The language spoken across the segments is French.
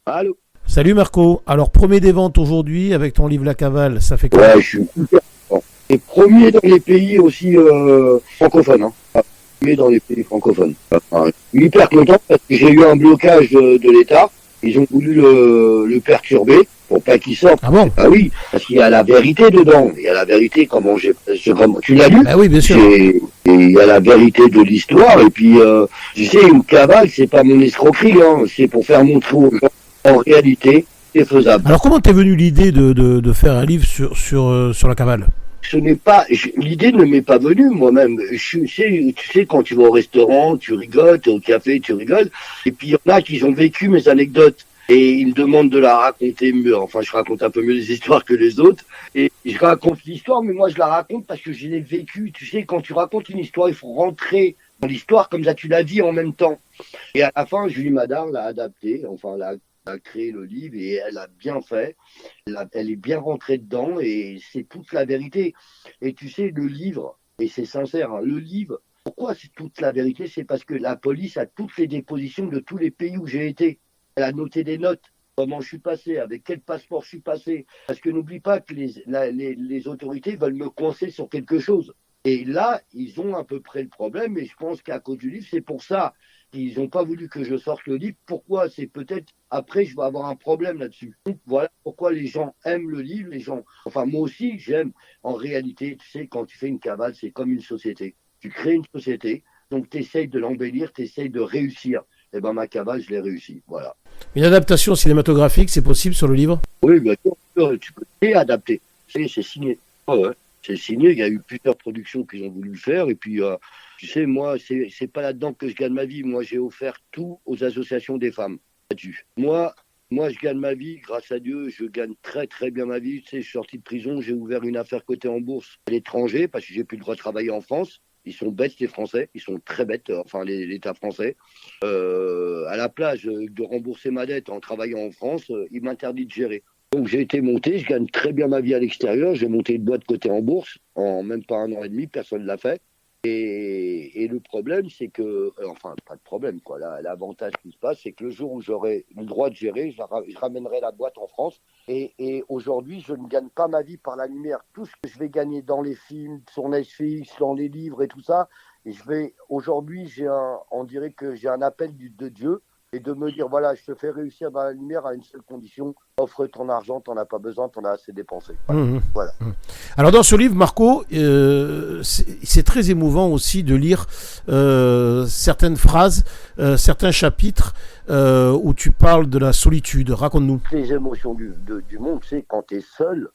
Allô? Salut Marco, alors premier des ventes aujourd'hui avec ton livre La Cavale, ça fait quoi? Ouais, je suis hyper content. Et premier dans les pays aussi francophones. Premier dans les pays francophones. Je suis hyper content parce que j'ai eu un blocage de l'État. Ils ont voulu le perturber pour pas qu'il sorte. Ah bon? Ah oui, parce qu'il y a la vérité dedans. Il y a la vérité, tu l'as lu? Bah oui, bien sûr. Et il y a la vérité de l'histoire. Et puis, tu sais, une cavale, c'est pas mon escroquerie. C'est pour faire montrer aux gens, en réalité, c'est faisable. Alors comment t'es venu l'idée de faire un livre sur la Cavale? L'idée ne m'est pas venue moi-même. Tu sais, quand tu vas au restaurant, tu rigoles, au café, tu rigoles. Et puis il y en a qui ont vécu mes anecdotes. Et ils me demandent de la raconter mieux. Enfin, je raconte un peu mieux les histoires que les autres. Et je raconte l'histoire, mais moi je la raconte parce que je l'ai vécue. Tu sais, quand tu racontes une histoire, il faut rentrer dans l'histoire comme ça tu la vis en même temps. Et à la fin, Julie Madard l'a adapté, enfin a créé le livre et elle a bien fait. Elle est bien rentrée dedans et c'est toute la vérité. Et tu sais, le livre, et c'est sincère, le livre, pourquoi c'est toute la vérité? C'est parce que la police a toutes les dépositions de tous les pays où j'ai été. Elle a noté des notes, comment je suis passé, avec quel passeport je suis passé. Parce que n'oublie pas que les autorités veulent me coincer sur quelque chose. Et là, ils ont à peu près le problème, et je pense qu'à cause du livre, c'est pour ça qu'ils n'ont pas voulu que je sorte le livre. Pourquoi? C'est peut-être après, je vais avoir un problème là-dessus. Donc, voilà pourquoi les gens aiment le livre, enfin moi aussi, j'aime. En réalité, tu sais, quand tu fais une cavale, c'est comme une société. Tu crées une société, donc tu essayes de l'embellir, tu essayes de réussir. Et ben ma cavale, je l'ai réussi, voilà. Une adaptation cinématographique, c'est possible sur le livre? Oui, bien sûr, tu peux adapter. C'est signé. Ouais. C'est signé, il y a eu plusieurs productions qui ont voulu le faire. Et puis, tu sais, moi, c'est pas là-dedans que je gagne ma vie. Moi, j'ai offert tout aux associations des femmes là-dessus. Moi, je gagne ma vie, grâce à Dieu, je gagne très très bien ma vie. Tu sais, je suis sorti de prison, j'ai ouvert une affaire cotée en bourse à l'étranger parce que j'ai plus le droit de travailler en France. Ils sont bêtes, les Français. Ils sont très bêtes, enfin, l'État français. À la place de rembourser ma dette en travaillant en France, ils m'interdisent de gérer. Donc j'ai été monté, je gagne très bien ma vie à l'extérieur. J'ai monté une boîte cotée en bourse en même pas un an et demi, personne ne l'a fait. Et le problème, c'est que, enfin, pas de problème, quoi. L'avantage qui se passe, c'est que le jour où j'aurai le droit de gérer, je ramènerai la boîte en France. Et aujourd'hui, je ne gagne pas ma vie par la lumière. Tout ce que je vais gagner dans les films, sur Netflix, dans les livres et tout ça, aujourd'hui, on dirait que j'ai un appel de Dieu et de me dire, voilà, je te fais réussir dans la lumière à une seule condition, offre ton argent, t'en as pas besoin, t'en as assez dépensé. Voilà. Voilà. Alors dans ce livre, Marco, c'est très émouvant aussi de lire certaines phrases, certains chapitres où tu parles de la solitude. Raconte-nous. Les émotions du monde, c'est quand tu es seul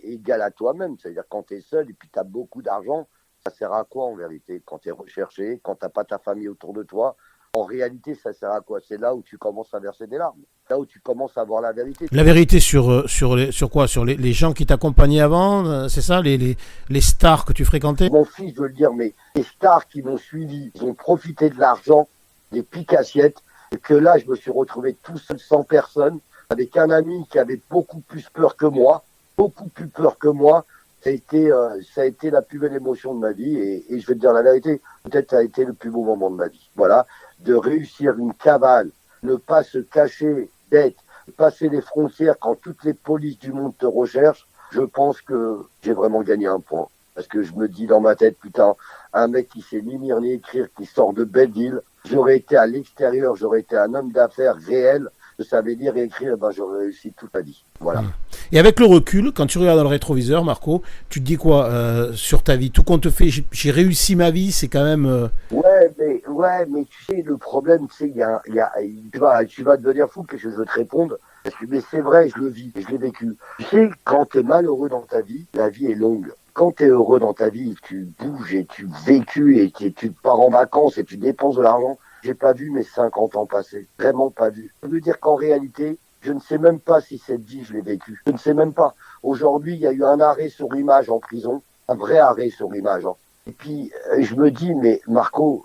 égal à toi-même. C'est-à-dire quand tu es seul et puis tu as beaucoup d'argent, ça sert à quoi en vérité? Quand tu es recherché, quand tu n'as pas ta famille autour de toi, en réalité, ça sert à quoi? C'est là où tu commences à verser des larmes. Là où tu commences à voir la vérité. La vérité sur quoi? Sur les gens qui t'accompagnaient avant, c'est ça, les stars que tu fréquentais? Mon fils, je veux le dire, mais les stars qui m'ont suivi, ils ont profité de l'argent, des piques-assiettes, et que là, je me suis retrouvé tout seul, sans personne, avec un ami qui avait beaucoup plus peur que moi, beaucoup plus peur que moi. Ça a été la plus belle émotion de ma vie, et je vais te dire la vérité, peut-être ça a été le plus beau moment de ma vie. Voilà, de réussir une cavale, ne pas se cacher d'être, passer les frontières quand toutes les polices du monde te recherchent, je pense que j'ai vraiment gagné un point. Parce que je me dis dans ma tête, putain, un mec qui sait ni lire ni écrire, qui sort de Belleville, j'aurais été à l'extérieur, j'aurais été un homme d'affaires réel, je savais lire et écrire, ben j'aurais réussi toute ma vie. Voilà. Et avec le recul, quand tu regardes dans le rétroviseur, Marco, tu te dis quoi sur ta vie? Tout compte te fait, j'ai réussi ma vie, c'est quand même... Ouais, mais tu sais, le problème, c'est tu vas devenir fou que je veux te répondre. Mais c'est vrai, je le vis, je l'ai vécu. Tu sais, quand tu es malheureux dans ta vie, la vie est longue. Quand tu es heureux dans ta vie, tu bouges et tu vécu et tu pars en vacances et tu dépenses de l'argent. J'ai pas vu mes 50 ans passer. Vraiment pas vu. Ça veut dire qu'en réalité, je ne sais même pas si cette vie, je l'ai vécue. Je ne sais même pas. Aujourd'hui, il y a eu un arrêt sur image en prison. Un vrai arrêt sur image. Et puis, je me dis, mais Marco,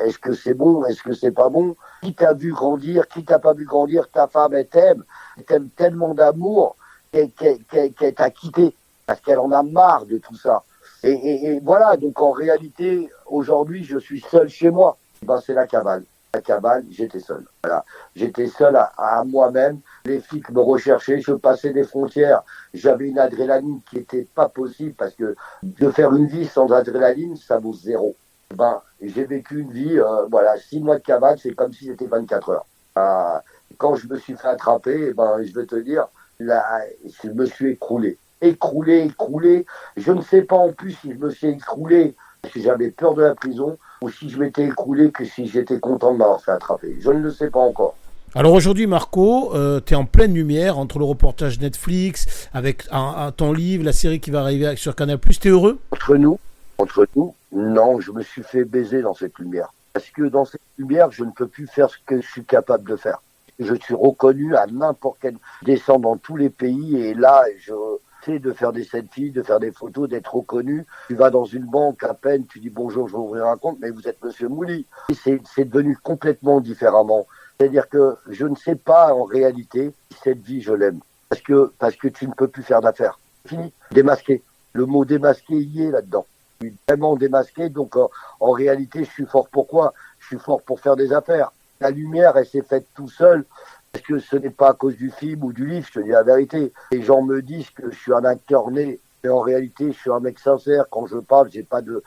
est-ce que c'est bon? Est-ce que c'est pas bon? Qui t'a vu grandir? Qui t'a pas vu grandir? Ta femme, elle t'aime tellement d'amour qu'elle t'a quitté. Parce qu'elle en a marre de tout ça. Et voilà, donc en réalité, aujourd'hui, je suis seul chez moi. Ben, c'est la cavale. la cabane, j'étais seul. Voilà. J'étais seul à moi-même. Les flics me recherchaient, je passais des frontières. J'avais une adrénaline qui n'était pas possible parce que de faire une vie sans adrénaline, ça vaut zéro. Ben, j'ai vécu une vie, 6 mois de cabane, c'est comme si c'était 24 heures. Quand je me suis fait attraper, je vais te dire, là, je me suis écroulé. Écroulé. Je ne sais pas en plus si je me suis écroulé parce que j'avais peur de la prison ou si je m'étais écroulé que si j'étais content de m'avoir fait attraper. Je ne le sais pas encore. Alors aujourd'hui, Marco, tu es en pleine lumière entre le reportage Netflix, avec ton livre, la série qui va arriver sur Canal+. T'es heureux ? Entre nous, non, je me suis fait baiser dans cette lumière. Parce que dans cette lumière, je ne peux plus faire ce que je suis capable de faire. Je suis reconnu à n'importe quel... descendre dans tous les pays et là, je sais de faire des selfies, de faire des photos, d'être reconnu. Tu vas dans une banque à peine, tu dis bonjour, je vais ouvrir un compte, mais vous êtes Monsieur Mouli. C'est devenu complètement différemment. C'est-à-dire que je ne sais pas en réalité si cette vie, je l'aime. Parce que tu ne peux plus faire d'affaires. Fini. Démasqué. Le mot démasqué y est là-dedans. Je suis vraiment démasqué, donc en réalité, je suis fort pour quoi ? Je suis fort pour faire des affaires. La lumière, elle s'est faite tout seul, parce que ce n'est pas à cause du film ou du livre, je te dis la vérité. Les gens me disent que je suis un acteur né, mais en réalité, je suis un mec sincère. Quand je parle, j'ai pas de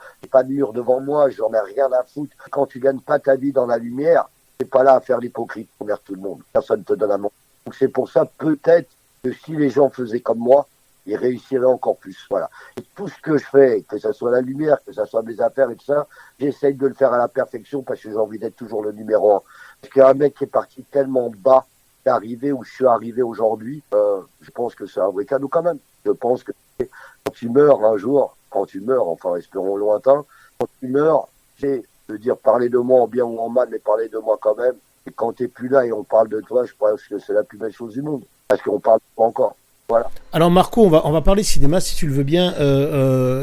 mur devant moi, j'en ai rien à foutre. Quand tu gagnes pas ta vie dans la lumière, t'es pas là à faire l'hypocrite envers tout le monde. Personne te donne un mot. Donc c'est pour ça, peut-être, que si les gens faisaient comme moi, ils réussiraient encore plus. Voilà. Et tout ce que je fais, que ce soit la lumière, que ce soit mes affaires et tout ça, j'essaye de le faire à la perfection parce que j'ai envie d'être toujours le numéro 1. Parce qu'un mec qui est parti tellement bas, qui est arrivé où je suis arrivé aujourd'hui, je pense que c'est un vrai cadeau quand même. Je pense que quand tu meurs un jour, enfin espérons lointain, quand tu meurs, c'est de dire parler de moi en bien ou en mal, mais parler de moi quand même. Et quand t'es plus là et on parle de toi, je pense que c'est la plus belle chose du monde. Parce qu'on parle pas encore. Voilà. Alors Marco, on va parler cinéma si tu le veux bien.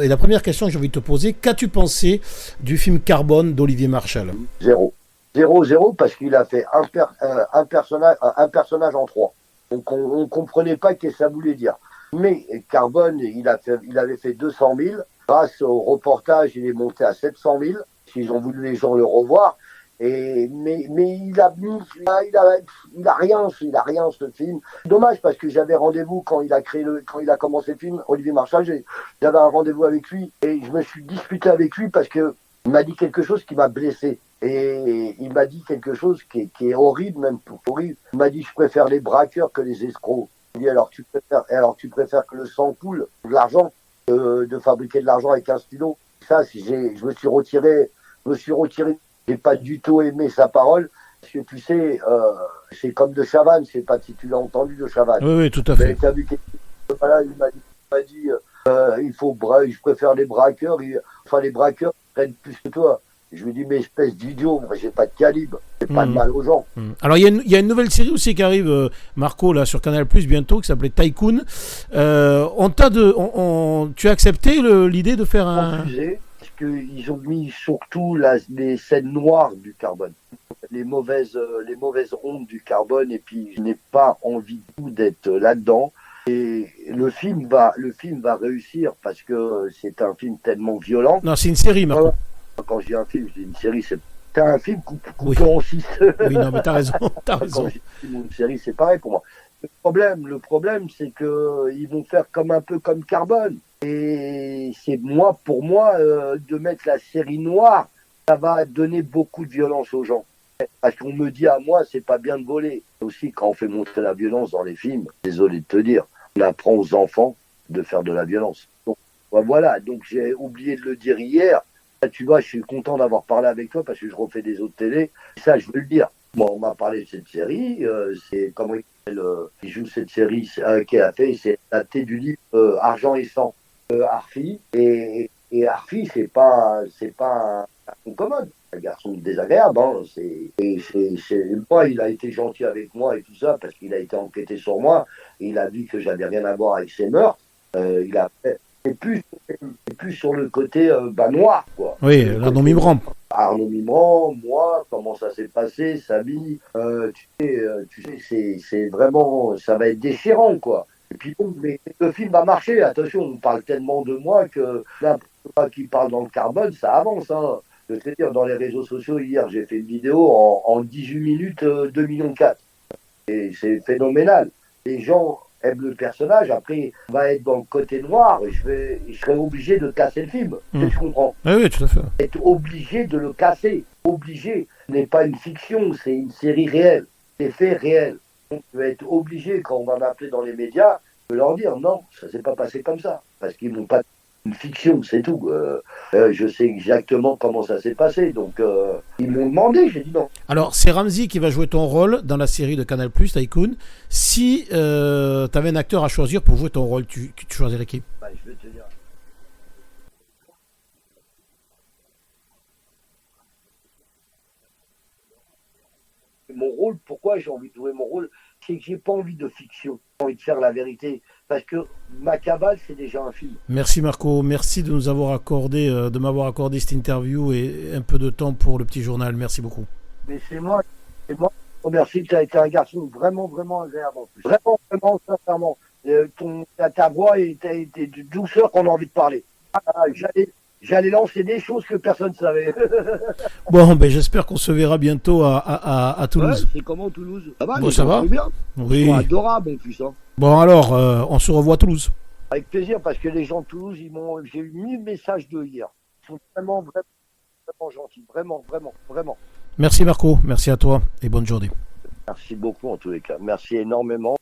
Et la première question que j'ai envie de te poser, qu'as-tu pensé du film Carbone d'Olivier Marchal ? Zéro, parce qu'il a fait un personnage en 3. Donc on comprenait pas ce que ça voulait dire. Mais Carbone, il avait fait 200 000. Grâce au reportage, il est monté à 700 000. S'ils ont voulu les gens le revoir. Mais il a rien ce film. Dommage parce que j'avais rendez-vous quand il a commencé le film, Olivier Marchal, j'avais un rendez-vous avec lui et je me suis disputé avec lui parce que il m'a dit quelque chose qui m'a blessé et il m'a dit quelque chose qui est horrible, même horrible. Il m'a dit je préfère les braqueurs que les escrocs. Il dit alors tu préfères que le sang coule de l'argent, de fabriquer de l'argent avec un stylo. Ça, je me suis retiré. J'ai pas du tout aimé sa parole, parce que tu sais, c'est comme de Chavannes, je sais pas si tu l'as entendu de Chavannes. Oui, tout à fait. Tu as vu voilà, il m'a dit je préfère les braqueurs, les braqueurs prennent plus que toi. Je lui dis, mais espèce d'idiot, moi j'ai pas de calibre, j'ai pas de mal aux gens. Alors il y a une nouvelle série aussi qui arrive, Marco, là sur Canal+ bientôt, qui s'appelait Tycoon. Tu as accepté l'idée de faire un... Qu'ils ont mis surtout les scènes noires du Carbone, les mauvaises ondes du Carbone, et puis je n'ai pas envie d'être là-dedans. Et le film va réussir parce que c'est un film tellement violent. Non, c'est une série, Marco. Quand je dis un film, je dis une série, c'est un film coupé en 6. Oui, non, mais t'as raison. Quand je dis une série, c'est pareil pour moi. Le problème, c'est que ils vont faire un peu comme Carbone. Et c'est pour moi, de mettre la série noire, ça va donner beaucoup de violence aux gens. Parce qu'on me dit à moi, c'est pas bien de voler. Aussi, quand on fait montrer la violence dans les films, désolé de te dire, on apprend aux enfants de faire de la violence. Donc, voilà, donc j'ai oublié de le dire hier. Là, tu vois, je suis content d'avoir parlé avec toi parce que je refais des autres télés. Et ça, je veux le dire. Bon, on m'a parlé de cette série, c'est comment il joue cette série qu'il a fait, c'est adapté du livre Argent et Sang. Arfi et Arfi c'est pas un garçon commode, un garçon désagréable, hein. Moi il a été gentil avec moi et tout ça parce qu'il a été enquêté sur moi et il a vu que j'avais rien à voir avec ses meurtres. C'est plus sur le côté noir quoi. Oui, Arnaud Mimran. Arnaud Mimran, moi, comment ça s'est passé, Samy, tu sais, c'est vraiment, ça va être déchirant quoi. Et puis bon, mais le film va marcher, attention, on parle tellement de moi que n'importe qui parle dans le Carbone, ça avance. Hein. Je veux te dire, dans les réseaux sociaux, hier, j'ai fait une vidéo en 18 minutes, 2,4 millions. Et c'est phénoménal. Les gens aiment le personnage. Après, on va être dans le côté noir et je serai obligé de casser le film. Tu comprends? Ah oui, tout à fait. Être obligé de le casser. Obligé. Ce n'est pas une fiction, c'est une série réelle. Des faits réels. Donc, je vais être obligé, quand on va m'appeler dans les médias, de leur dire non, ça s'est pas passé comme ça. Parce qu'ils n'ont pas une fiction, c'est tout. Je sais exactement comment ça s'est passé. Donc, ils m'ont demandé, j'ai dit non. Alors, c'est Ramzy qui va jouer ton rôle dans la série de Canal+, Tycoon. Si tu avais un acteur à choisir pour jouer ton rôle, tu choisirais qui? Bah, je vais te dire. Mon rôle, pourquoi j'ai envie de jouer mon rôle, c'est que j'ai pas envie de fiction. J'ai envie de faire la vérité. Parce que Ma Cabale, c'est déjà un film. Merci Marco, merci de nous avoir accordé, de m'avoir accordé cette interview et un peu de temps pour le petit journal. Merci beaucoup. Mais c'est moi. Merci, tu as été un garçon vraiment, vraiment agréable en plus. Vraiment, vraiment, sincèrement. Ta voix et de douceur qu'on a envie de parler. J'allais lancer des choses que personne ne savait. Bon, ben j'espère qu'on se verra bientôt à Toulouse. Ouais, c'est comment Toulouse? Ça va, bon, ça va bien. Oui. Ils sont adorables en plus. Hein. Bon alors, on se revoit à Toulouse. Avec plaisir, parce que les gens de Toulouse, j'ai eu 1000 messages d'eux hier. Ils sont vraiment, vraiment, vraiment gentils. Vraiment, vraiment, vraiment. Merci Marco, merci à toi et bonne journée. Merci beaucoup en tous les cas. Merci énormément.